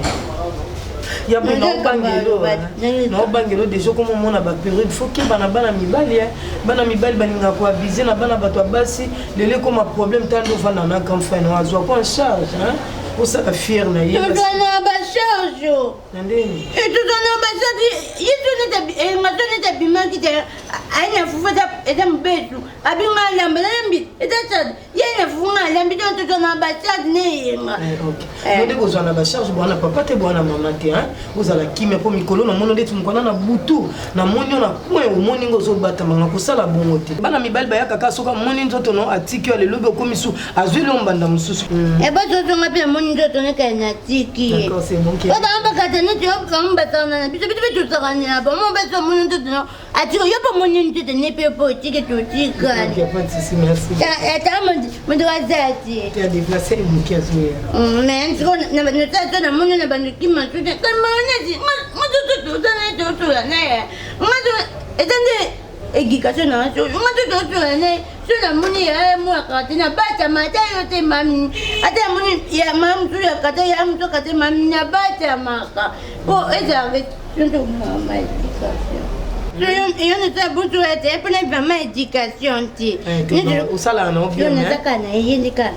Ya bon no bangelo déjà comme on a ba période faut que bana mibali bana mibali baninga ko aviser na bana bato basi lele comme un problème tant do vana na comme fin no azo ko en charge hein. Pour ça fier na yé. Tu dois na charge. Ndeni. Et tu dois na charge. Il ma donné ta bima qui te aina fufa eta mbetu. Abinga lamba lambi. Eta tad. Yena fufa lambi tu dois na charge ne. OK. Vous devez vous en na charge bona papa te bona maman te hein. Vous ala kimia po mikolo na mono detu mkwana na butu. Na monyo na point au moni ngozo bata manga ko sala bongo te. Bana mibali ba yaka kasoka moni nzoto no atiki le lobe komisu azweli ombanda mususu. E ba zoto ngapi moni nzoto ne kana tiki. D'accord, c'est bon qui. Baba amba katana tu amba tana bitu bitu tsakani aba mo beso moni nzoto no atiko yo pa moni nzoto ne pe po tiki to tika. OK, pas de souci, merci. Eta mo ndo wazati. Tu as déplacé une pièce oui. Mais tu na na tata na moni na bandu kima tu de kama nezi. Ma tu na to la na. Ma Attendez, éducation, on a tout sur la monnaie, moi, quand il n'a pas ta matin, il y a mamie. Attends, il y a mamie, il y a kata, il y a mamie, il n'y a pas ta maman. Bon, et j'avais tout ma éducation. Je ne sais pas si tu es pour ma éducation. Au salaire, non, bien. Je ne sais pas si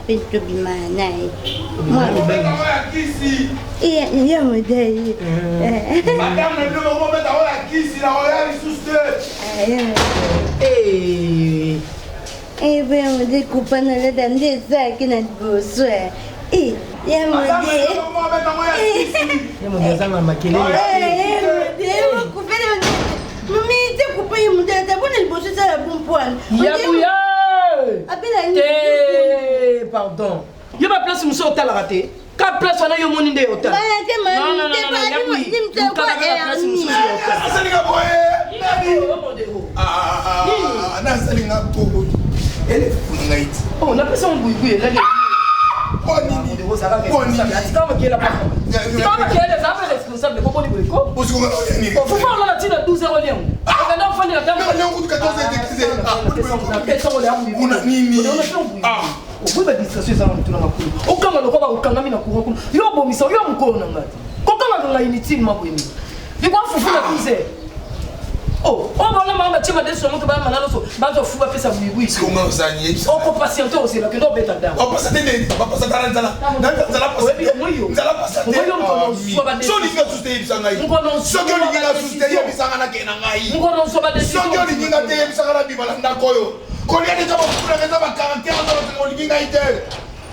tu es pour ma éducation. Il y a un modèle. Madame, le moment où tu as la kiss, il a regardé sous ce. Eh bien, on découpe dans le dame des sacs qui n'a pas besoin. Eh, il y a un modèle. Il y a un modèle. Maman, tu as coupé le modèle. Tu as bonne bosser ça la bonne poêle. Pardon. Il y a ma place où je suis au hôtel raté. Quelle place on a eu au monde de hôtel? Non, non, oh, on a fait ça en bouille. Oh, on va la tu m'as dit seulement que bazo fou va faire ça oui. Comment ça nier? On peut patienter aussi là que non bête dedans. On peut s'attendre, on peut s'attendre là. Dans la passe. Dans la passe. So li nga souster bisanga yi. So que li nga souster bisanga na kena ngai. So que li nga te bisanga na bibala ndakoyo. Ko li déjà ba fula ngeza ba 40 ans on li nga ite.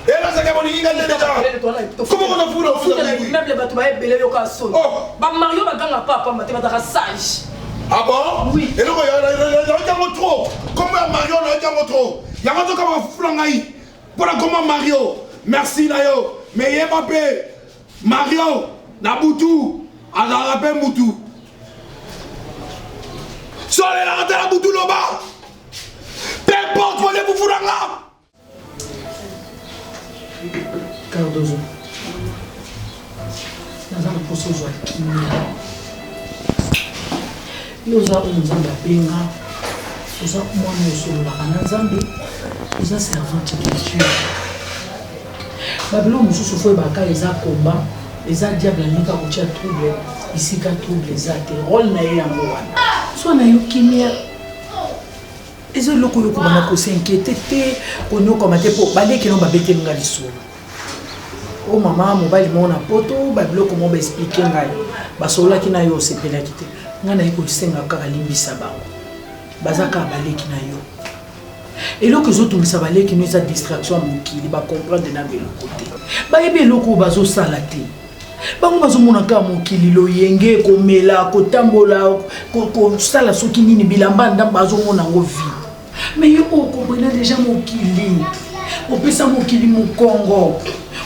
Et là ça que on li nga déjà. Comment on a fou là? Même les bateaux ba belé yo ka son. Ba Mario ba ganga papa matema ta sage. Ah bon? Oui. Et là, il y a trop. Comment Mario, il y a trop. Il y a trop comme Flangaï. Voilà comment Mario. Merci Nayo. Mais Mbappé. Mario. Nabutu. Azarape Moutou. Soleil la rentrée la Moutou là-bas. Peu importe, vous allez vous foutre là. Cardozo. Nous allons poser aux joies. Yoza Nzambe abenga oza mwana osololaka na Nzambe oza servante de Dieu babilo mosusu fo ebaka eza komba eza diable alinga kotia trouble isika trouble eza te role na ye yango wana so na yo kimia eza eloko oyo kobana kosinquiete te konyokama te mpo balekeno babetelinga lisolo o mama mobali mo na poto babiloko mo baexplike ngai basololaki na yo osepelaki te nga na ye kosenga kaka limbisa bango baza kaka baleki na yo eloko ezotungisa baleki no eza distraction ya mokili bacomprendre na beloko te bayebi eloko oyo bazosala te bango bazomona kaka mokili loyenge komela kotambola kosala soki nini bilamba ndambo bazomona yango vide mais yo okomprena deja mokili opesa mokili mokongo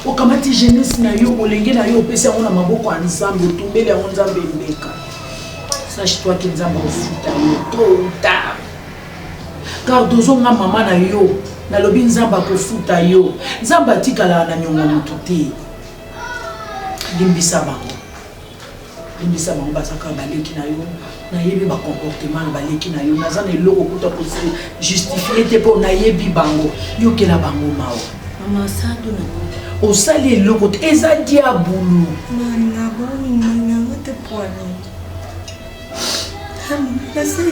okamati jeunesse na yo olenge na yo opesa yango na maboko ya Nzambe otumbeli yango Nzambe emeka. Sache-toi que Nzambe ofuta yo tôt ou tard. Car dozonga mama na yo na lobi Nzambe kofuta yo. Nzambe atikala na nyonga mutu te. Limbisa bango. Limbisa bango basaka baleki na yo. Na yebi ba comportement baleki na yo. Nazana eloko kuta ko justifier te po na yebi bango. Yo kela bango mao. Mama sadu na o sali eloko te eza diabulu. Mana boni mana te poane.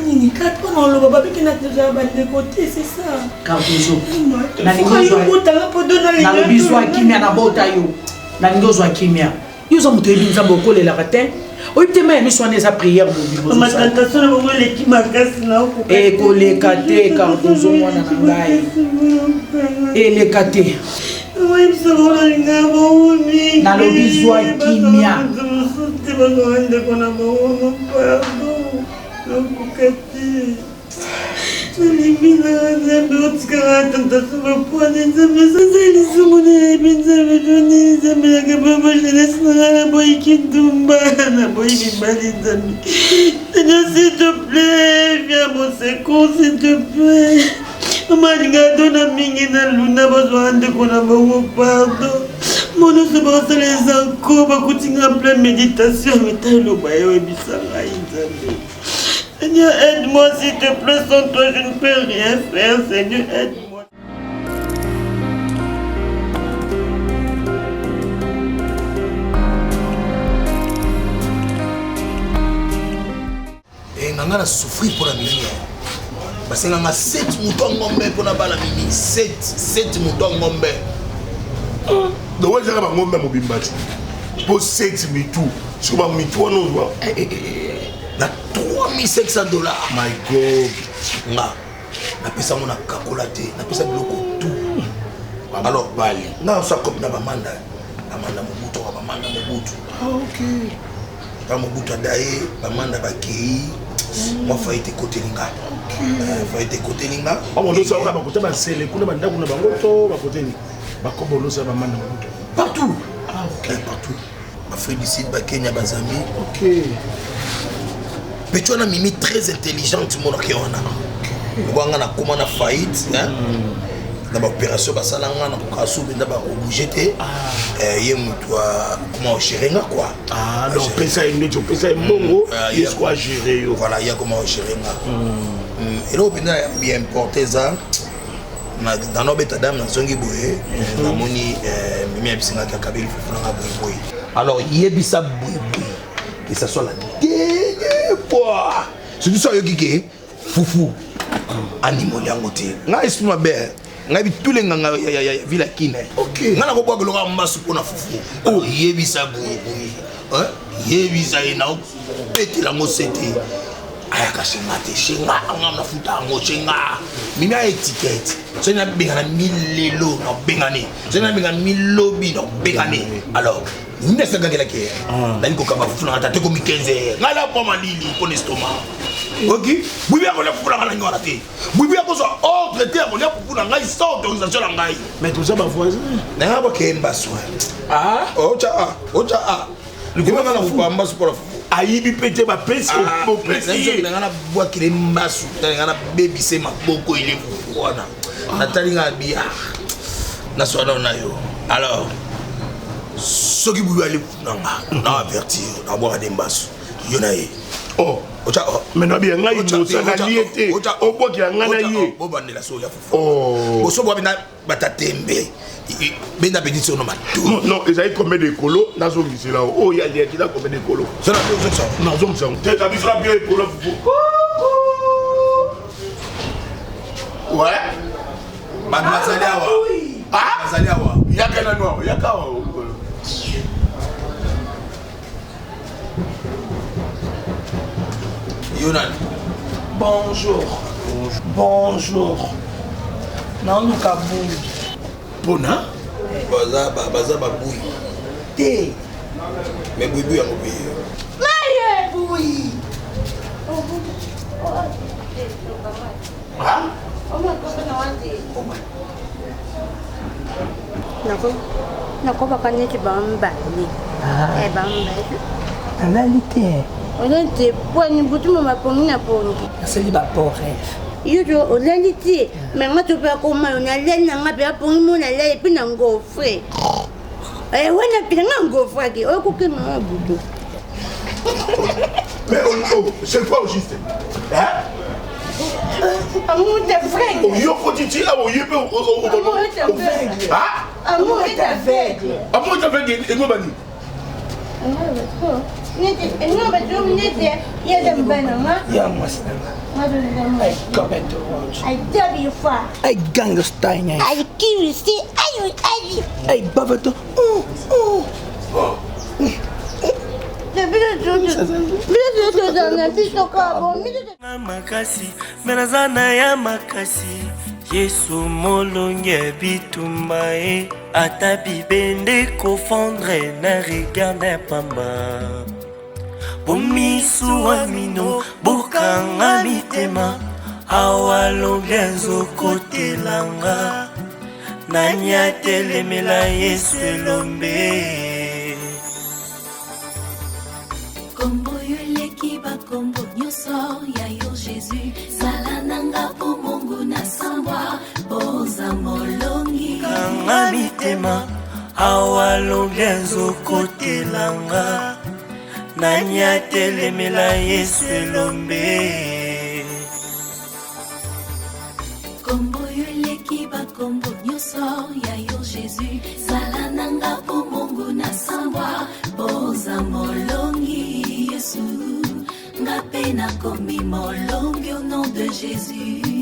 Nini kato na lo baba biki na teja bande côté c'est ça. Cardozo. Na libizo akimia na bota yo. Na ngozo akimia. Yo zo muto ebi Nzambe okolela kate. Oyite me mi soane za prière mo bibo. Ma tentation na bongo le ki makasi na ko. E koleka te Cardozo mwana na ngai. E le kate. Oui, ça va les gars, bon oui. Na libizo akimia. Tu vas nous rendre qu'on a bon pardon. Donc kati. Tulimina Nzambe otikala tentation na poane Nzambe sasa lisumune binzambe joni Nzambe ya kababa jeunesse na boy kindumba na boy bibali Nzambe. Seigneur s'il te plaît, viens mon secours s'il te plaît. Maman dona mingi na luna besoin de qu'on a bon pardon. Mon se passe les encore ba kutinga plein méditation mais tayo bayo ebisanga Nzambe. Seigneur, aide-moi s'il te plaît, sans toi je ne peux rien faire. Seigneur, aide-moi. Nanga na souffrir pour la mini. Parce que nanga 7 moutons ngombe pour la bala mini. 7 moutons ngombe. Donc je vais ngombe mobimba. Pour 7 mitou. Sur ma mitou non voit. Na $3,500. My God. Nga. Na pesa mona kakolate, na pesa biloko tout. Alors bali. Na sa copie na bamanda. Amanda Mobutu wa bamanda Mobutu. Ah OK. Ba Mobutu adaye bamanda bakei. Moi faite côté linga. Faite côté linga. On doit savoir ba côté ba sele kuna banda kuna bango to ba côté ni. Ba kobolo sa bamanda Mobutu. Partout. Ah OK, partout. Afrique du Sud, Kenya, Bazami. OK. Mais tu as une mimi très intelligente, mon qui on a. On a comment na faillite, hein? Dans l'opération, basalanga na kasu benda ba obligé. Yé toi comment gérer quoi? Ah, donc pesa inde, tu pesa mbongo, il faut gérer. Voilà, il y a comment gérer nga. Et là benda bien importé ça. Dans nos bêta dame na zongi boye, na moni mimi abisinga ka kabeli fufuna boye. Alors, yebisa boye. Que ça soit la dernière fois. C'est tout ça qui foufou. Animal yangote. Nga esprit ma belle. Nga bi tous les nganga ya villa kine. OK. Nga na ko boa loka mbasu pona foufou. Oh, yebisa boye. Hein? Yebisa ina pete la mosete. Aya ka shenga nga na futa ngo shenga. Mimi a étiquette. So na benga na 1000 lelo na bengane. So na benga 1000 lobi na bengane. Alors Nde se gagela ke. Dali ko kaba funa ata te ko mi 15. Ngala pa malili ko l'estomac. OK? Bubi ko la funa ngala ngora te. Bubi ko so ordre te ko la funa ngai sans autorisation la ngai. Mais tout ça ba voisin. Na ba ke mbaswa. Ah, ocha ah. Le gouvernement na ko mbasu pour la ayibi pete ba pesi au pesi. Na bwa kile mbasu. Na baby se maboko ile funa. Na talinga bia. Na so na yo. Alors ce qui vous allez na avertir na boire des mbassu yonaye oh ocha mais na bien ngai no sana liete o boki ngana ye bo bandela so ya fufu oh so bo bina batatembe benda beditsi ono matu non ils avaient combien de colo na zo ngisi là oh ya liete là combien de colo ça na bien ça na zo ngisa te ta bisra bien colo fufu ouais mademoiselle awa ah mademoiselle awa yakana no yakawa Yonan. Bonjour. Non, nous kabou. Bona? Baza baboui. Té. Mais boui à boui. Maïe boui. Ah? Nako bakaneti bambali. Bambali. Alali te. Olente poani butu mama pongi na pongi. Asali ba bon rêve. Yo olali te. Mais nga to pa ko ma na leli na nga pe pongi mo na leli pe na ngofre. Wena pe na ngofre ki o ko ke na butu. Mais oh, c'est quoi au juste? Hein? Amour de frère. Oh, yo potiti là oh yebe Amour est aveugle. Ah? Amour est aveugle. Amour est aveugle et moi bani. Non, mais tu me dis, il y a des bonnes. Yeah, moi c'est I come to watch. I tell you what. I gangster. I kill you, see. I babato. makasi menazana ya makasi Yesu molonge bitumba e ata bibende kofondre na regard d'un pamba bomisu amino bokanga mitema awalonge nzokotelanga nani atelemela Yesu elombe Kombo yoleki bakombo nyonso ya yo Jésus zala nanga po Mungu na sambwa boza molongi kanga mitema awalonge nzokotelanga nani atelemela Yesu elombe. Kombo yoleki bakombo nyonso ya yo Jésus, sala nanga po Mungu na sambwa boza molongi Yesu, ngape nakomi molongi au nom de Jésus.